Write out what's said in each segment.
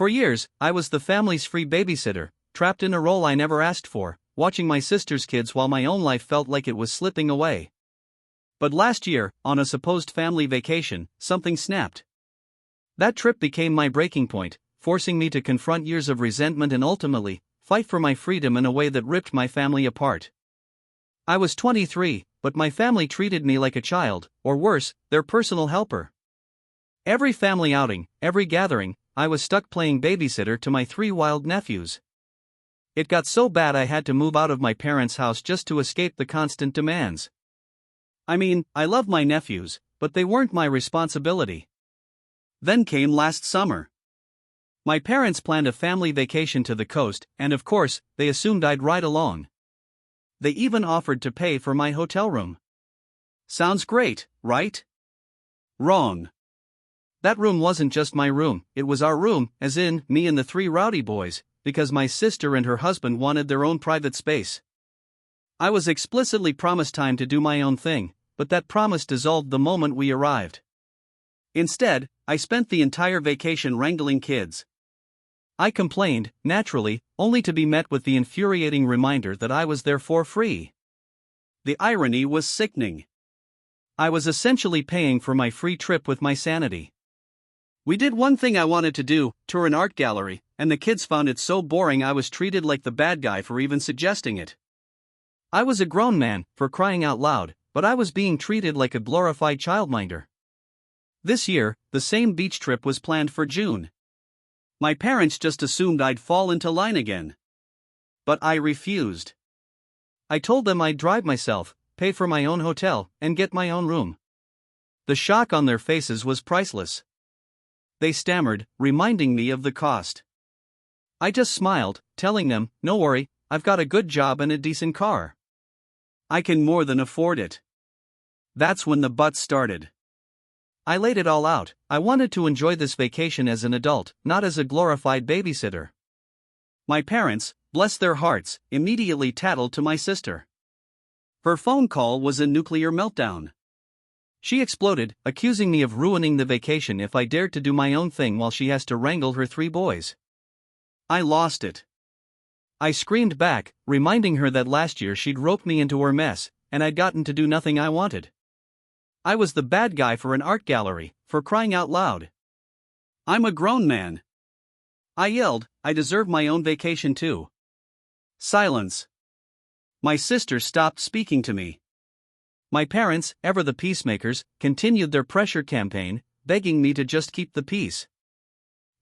For years, I was the family's free babysitter, trapped in a role I never asked for, watching my sister's kids while my own life felt like it was slipping away. But last year, on a supposed family vacation, something snapped. That trip became my breaking point, forcing me to confront years of resentment and ultimately, fight for my freedom in a way that ripped my family apart. I was 23, but my family treated me like a child, or worse, their personal helper. Every family outing, every gathering, I was stuck playing babysitter to my 3 wild nephews. It got so bad I had to move out of my parents' house just to escape the constant demands. I mean, I love my nephews, but they weren't my responsibility. Then came last summer. My parents planned a family vacation to the coast, and of course, they assumed I'd ride along. They even offered to pay for my hotel room. Sounds great, right? Wrong. That room wasn't just my room, it was our room, as in, me and the 3 rowdy boys, because my sister and her husband wanted their own private space. I was explicitly promised time to do my own thing, but that promise dissolved the moment we arrived. Instead, I spent the entire vacation wrangling kids. I complained, naturally, only to be met with the infuriating reminder that I was there for free. The irony was sickening. I was essentially paying for my free trip with my sanity. We did one thing I wanted to do, tour an art gallery, and the kids found it so boring I was treated like the bad guy for even suggesting it. I was a grown man, for crying out loud, but I was being treated like a glorified childminder. This year, the same beach trip was planned for June. My parents just assumed I'd fall into line again. But I refused. I told them I'd drive myself, pay for my own hotel, and get my own room. The shock on their faces was priceless. They stammered, reminding me of the cost. I just smiled, telling them, "No worry, I've got a good job and a decent car. I can more than afford it." That's when the buts started. I laid it all out. I wanted to enjoy this vacation as an adult, not as a glorified babysitter. My parents, bless their hearts, immediately tattled to my sister. Her phone call was a nuclear meltdown. She exploded, accusing me of ruining the vacation if I dared to do my own thing while she has to wrangle her 3 boys. I lost it. I screamed back, reminding her that last year she'd roped me into her mess, and I'd gotten to do nothing I wanted. I was the bad guy for an art gallery, for crying out loud. I'm a grown man. I yelled, I deserve my own vacation too. Silence. My sister stopped speaking to me. My parents, ever the peacemakers, continued their pressure campaign, begging me to just keep the peace.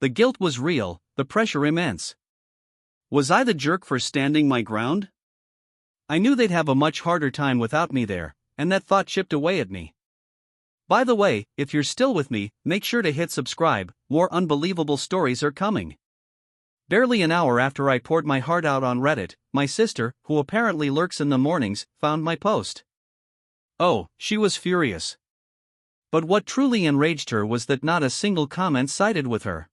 The guilt was real, the pressure immense. Was I the jerk for standing my ground? I knew they'd have a much harder time without me there, and that thought chipped away at me. By the way, if you're still with me, make sure to hit subscribe, more unbelievable stories are coming. Barely an hour after I poured my heart out on Reddit, my sister, who apparently lurks in the mornings, found my post. Oh, she was furious. But what truly enraged her was that not a single comment sided with her.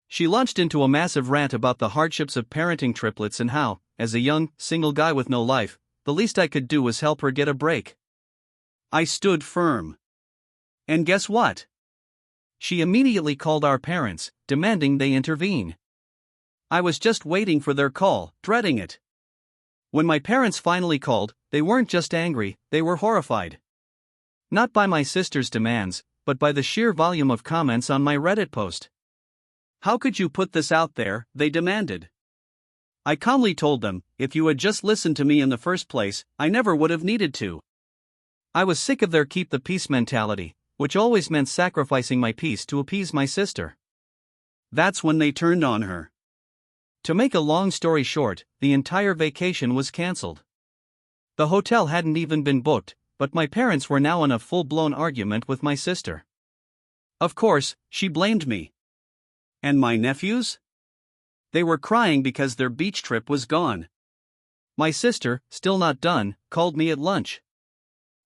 She launched into a massive rant about the hardships of parenting triplets and how, as a young, single guy with no life, the least I could do was help her get a break. I stood firm. And guess what? She immediately called our parents, demanding they intervene. I was just waiting for their call, dreading it. When my parents finally called, they weren't just angry, they were horrified. Not by my sister's demands, but by the sheer volume of comments on my Reddit post. How could you put this out there, they demanded. I calmly told them, if you had just listened to me in the first place, I never would have needed to. I was sick of their keep the peace mentality, which always meant sacrificing my peace to appease my sister. That's when they turned on her. To make a long story short, the entire vacation was cancelled. The hotel hadn't even been booked, but my parents were now in a full-blown argument with my sister. Of course, she blamed me. And my nephews? They were crying because their beach trip was gone. My sister, still not done, called me at lunch.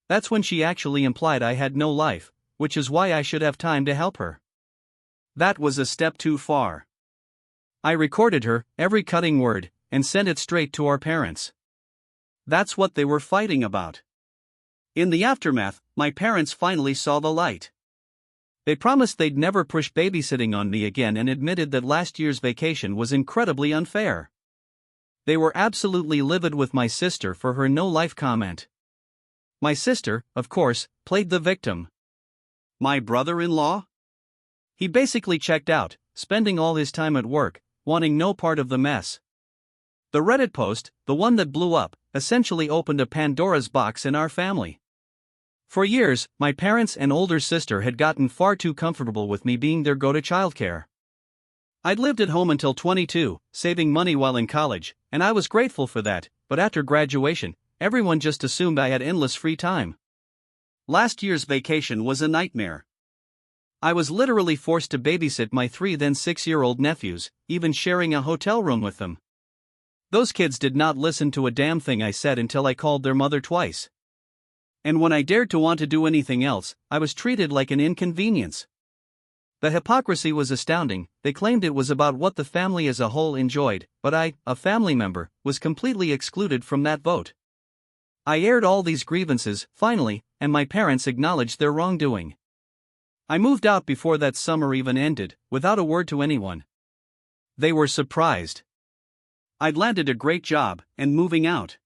That's when she actually implied I had no life, which is why I should have time to help her. That was a step too far. I recorded her, every cutting word, and sent it straight to our parents. That's what they were fighting about. In the aftermath, my parents finally saw the light. They promised they'd never push babysitting on me again and admitted that last year's vacation was incredibly unfair. They were absolutely livid with my sister for her no-life comment. My sister, of course, played the victim. My brother-in-law? He basically checked out, spending all his time at work, wanting no part of the mess. The Reddit post, the one that blew up, essentially opened a Pandora's box in our family. For years, my parents and older sister had gotten far too comfortable with me being their go-to childcare. I'd lived at home until 22, saving money while in college, and I was grateful for that, but after graduation, everyone just assumed I had endless free time. Last year's vacation was a nightmare. I was literally forced to babysit my 3 then 6-year-old nephews, even sharing a hotel room with them. Those kids did not listen to a damn thing I said until I called their mother twice. And when I dared to want to do anything else, I was treated like an inconvenience. The hypocrisy was astounding. They claimed it was about what the family as a whole enjoyed, but I, a family member, was completely excluded from that vote. I aired all these grievances, finally, and my parents acknowledged their wrongdoing. I moved out before that summer even ended, without a word to anyone. They were surprised. I'd landed a great job, and moving out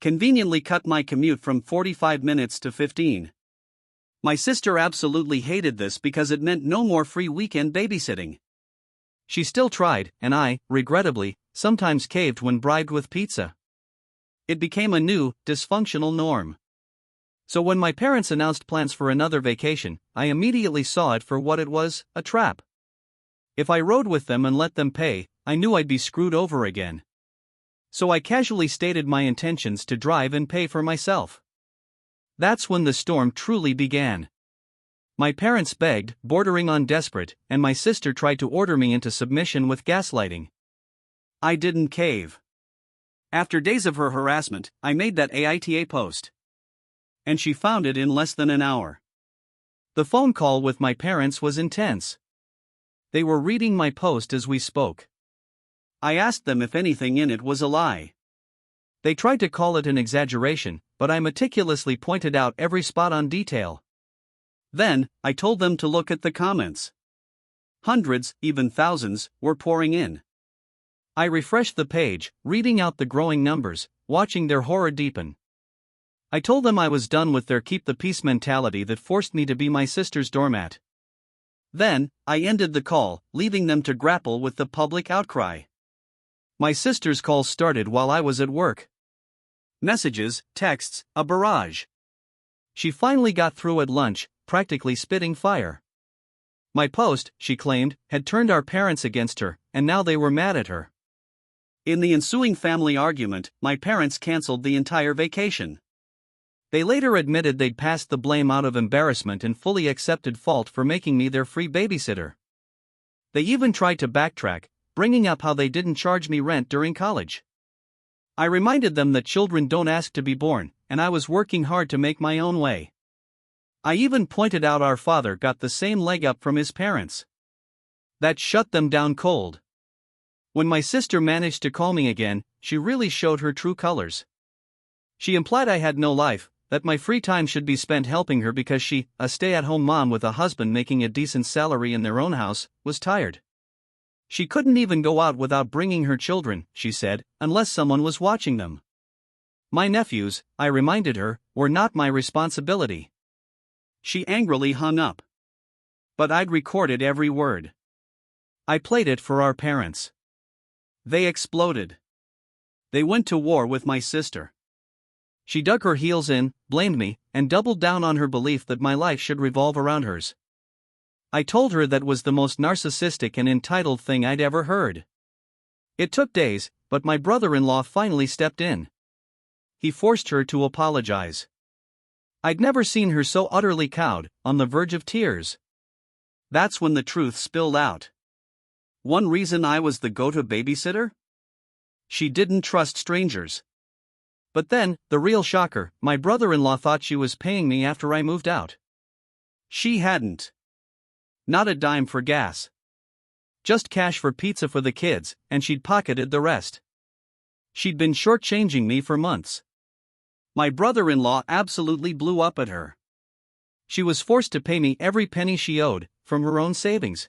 conveniently cut my commute from 45 minutes to 15. My sister absolutely hated this because it meant no more free weekend babysitting. She still tried, and I, regrettably, sometimes caved when bribed with pizza. It became a new, dysfunctional norm. So when my parents announced plans for another vacation, I immediately saw it for what it was, a trap. If I rode with them and let them pay, I knew I'd be screwed over again. So I casually stated my intentions to drive and pay for myself. That's when the storm truly began. My parents begged, bordering on desperate, and my sister tried to order me into submission with gaslighting. I didn't cave. After days of her harassment, I made that aita post. And she found it in less than an hour. The phone call with my parents was intense. They were reading my post as we spoke. I asked them if anything in it was a lie. They tried to call it an exaggeration, but I meticulously pointed out every spot-on detail. Then, I told them to look at the comments. Hundreds, even thousands, were pouring in. I refreshed the page, reading out the growing numbers, watching their horror deepen. I told them I was done with their keep the peace mentality that forced me to be my sister's doormat. Then, I ended the call, leaving them to grapple with the public outcry. My sister's calls started while I was at work. Messages, texts, a barrage. She finally got through at lunch, practically spitting fire. My post, she claimed, had turned our parents against her, and now they were mad at her. In the ensuing family argument, my parents canceled the entire vacation. They later admitted they'd passed the blame out of embarrassment and fully accepted fault for making me their free babysitter. They even tried to backtrack, bringing up how they didn't charge me rent during college. I reminded them that children don't ask to be born, and I was working hard to make my own way. I even pointed out our father got the same leg up from his parents. That shut them down cold. When my sister managed to call me again, she really showed her true colors. She implied I had no life, that my free time should be spent helping her because she, a stay-at-home mom with a husband making a decent salary in their own house, was tired. She couldn't even go out without bringing her children, she said, unless someone was watching them. My nephews, I reminded her, were not my responsibility. She angrily hung up. But I'd recorded every word. I played it for our parents. They exploded. They went to war with my sister. She dug her heels in, blamed me, and doubled down on her belief that my life should revolve around hers. I told her that was the most narcissistic and entitled thing I'd ever heard. It took days, but my brother-in-law finally stepped in. He forced her to apologize. I'd never seen her so utterly cowed, on the verge of tears. That's when the truth spilled out. One reason I was the go-to babysitter? She didn't trust strangers. But then, the real shocker, my brother-in-law thought she was paying me after I moved out. She hadn't. Not a dime for gas. Just cash for pizza for the kids, and she'd pocketed the rest. She'd been shortchanging me for months. My brother-in-law absolutely blew up at her. She was forced to pay me every penny she owed, from her own savings.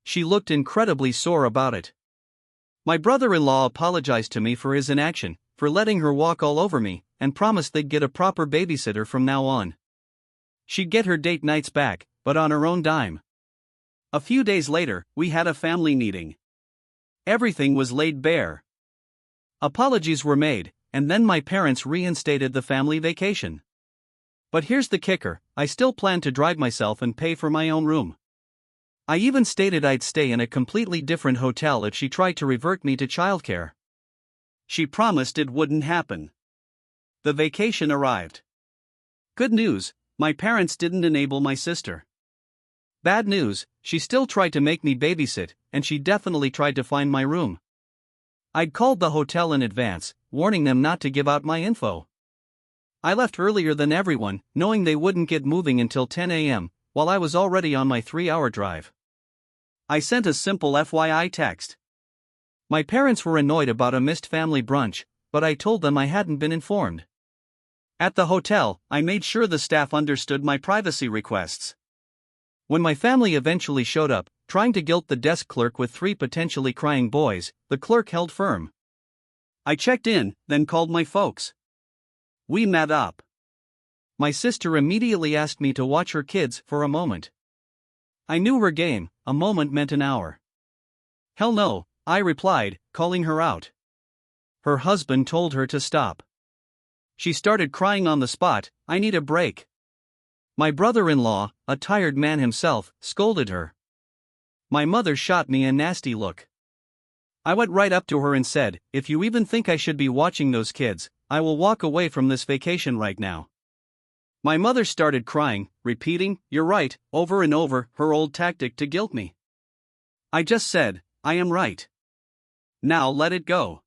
She looked incredibly sore about it. My brother-in-law apologized to me for his inaction, for letting her walk all over me, and promised they'd get a proper babysitter from now on. She'd get her date nights back, but on her own dime. A few days later, we had a family meeting. Everything was laid bare. Apologies were made, and then my parents reinstated the family vacation. But here's the kicker, I still plan to drive myself and pay for my own room. I even stated I'd stay in a completely different hotel if she tried to revert me to childcare. She promised it wouldn't happen. The vacation arrived. Good news, my parents didn't enable my sister. Bad news, she still tried to make me babysit, and she definitely tried to find my room. I'd called the hotel in advance, warning them not to give out my info. I left earlier than everyone, knowing they wouldn't get moving until 10 a.m., while I was already on my 3-hour drive. I sent a simple FYI text. My parents were annoyed about a missed family brunch, but I told them I hadn't been informed. At the hotel, I made sure the staff understood my privacy requests. When my family eventually showed up, trying to guilt the desk clerk with 3 potentially crying boys, the clerk held firm. I checked in, then called my folks. We met up. My sister immediately asked me to watch her kids for a moment. I knew her game, a moment meant an hour. Hell no, I replied, calling her out. Her husband told her to stop. She started crying on the spot, I need a break. My brother-in-law, a tired man himself, scolded her. My mother shot me a nasty look. I went right up to her and said, if you even think I should be watching those kids, I will walk away from this vacation right now. My mother started crying, repeating, you're right, over and over, her old tactic to guilt me. I just said, I am right. Now let it go.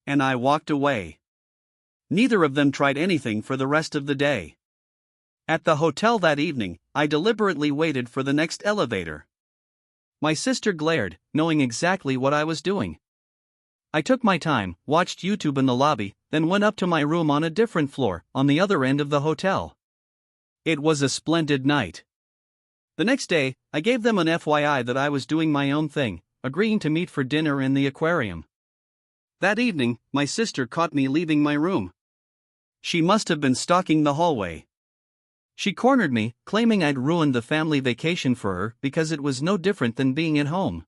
And I walked away. Neither of them tried anything for the rest of the day. At the hotel that evening, I deliberately waited for the next elevator. My sister glared, knowing exactly what I was doing. I took my time, watched YouTube in the lobby, then went up to my room on a different floor, on the other end of the hotel. It was a splendid night. The next day, I gave them an FYI that I was doing my own thing, agreeing to meet for dinner in the aquarium. That evening, my sister caught me leaving my room. She must have been stalking the hallway. She cornered me, claiming I'd ruined the family vacation for her because it was no different than being at home.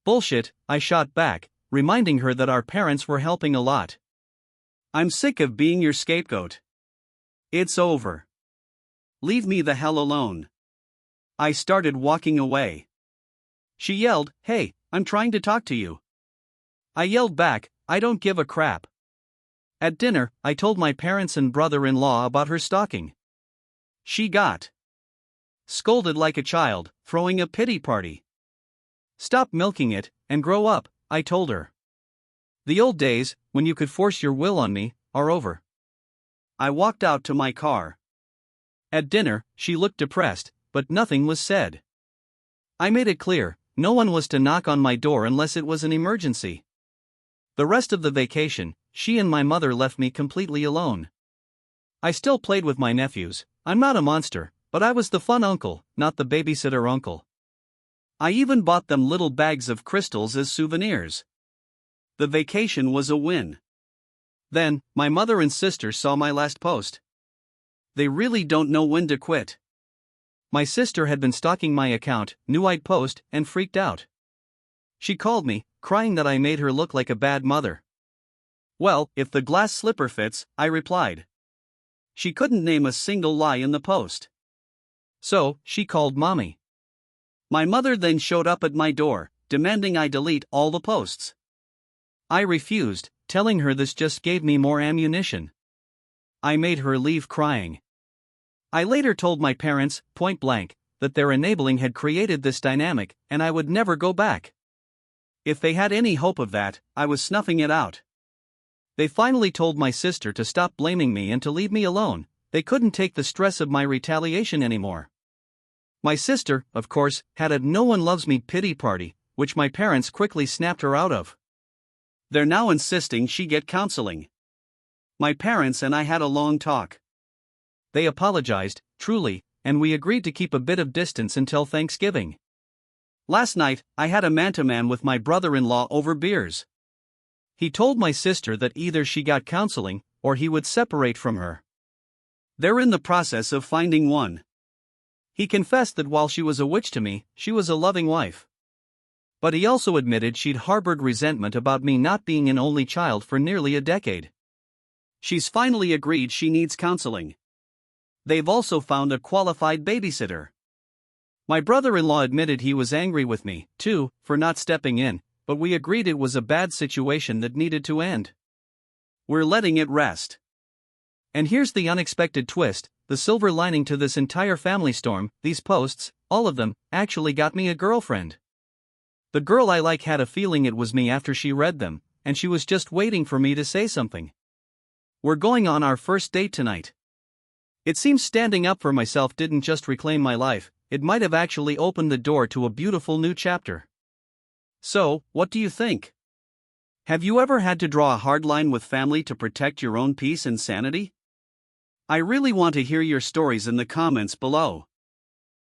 Bullshit, I shot back, reminding her that our parents were helping a lot. I'm sick of being your scapegoat. It's over. Leave me the hell alone. I started walking away. She yelled, hey, I'm trying to talk to you. I yelled back, I don't give a crap. At dinner, I told my parents and brother-in-law about her stalking. She got scolded like a child, throwing a pity party. Stop milking it, and grow up, I told her. The old days, when you could force your will on me, are over. I walked out to my car. At dinner, she looked depressed, but nothing was said. I made it clear, no one was to knock on my door unless it was an emergency. The rest of the vacation, she and my mother left me completely alone. I still played with my nephews. I'm not a monster, but I was the fun uncle, not the babysitter uncle. I even bought them little bags of crystals as souvenirs. The vacation was a win. Then, my mother and sister saw my last post. They really don't know when to quit. My sister had been stalking my account, knew I'd post, and freaked out. She called me, crying that I made her look like a bad mother. Well, if the glass slipper fits, I replied. She couldn't name a single lie in the post. So, she called mommy. My mother then showed up at my door, demanding I delete all the posts. I refused, telling her this just gave me more ammunition. I made her leave crying. I later told my parents, point blank, that their enabling had created this dynamic, and I would never go back. If they had any hope of that, I was snuffing it out. They finally told my sister to stop blaming me and to leave me alone. They couldn't take the stress of my retaliation anymore. My sister, of course, had a no one loves me pity party, which my parents quickly snapped her out of. They're now insisting she get counseling. My parents and I had a long talk. They apologized, truly, and we agreed to keep a bit of distance until Thanksgiving. Last night, I had a man-to-man with my brother-in-law over beers. He told my sister that either she got counseling, or he would separate from her. They're in the process of finding one. He confessed that while she was a witch to me, she was a loving wife. But he also admitted she'd harbored resentment about me not being an only child for nearly a decade. She's finally agreed she needs counseling. They've also found a qualified babysitter. My brother-in-law admitted he was angry with me, too, for not stepping in, but we agreed it was a bad situation that needed to end. We're letting it rest. And here's the unexpected twist, the silver lining to this entire family storm: these posts, all of them, actually got me a girlfriend. The girl I like had a feeling it was me after she read them, and she was just waiting for me to say something. We're going on our first date tonight. It seems standing up for myself didn't just reclaim my life, it might have actually opened the door to a beautiful new chapter. So, what do you think? Have you ever had to draw a hard line with family to protect your own peace and sanity? I really want to hear your stories in the comments below.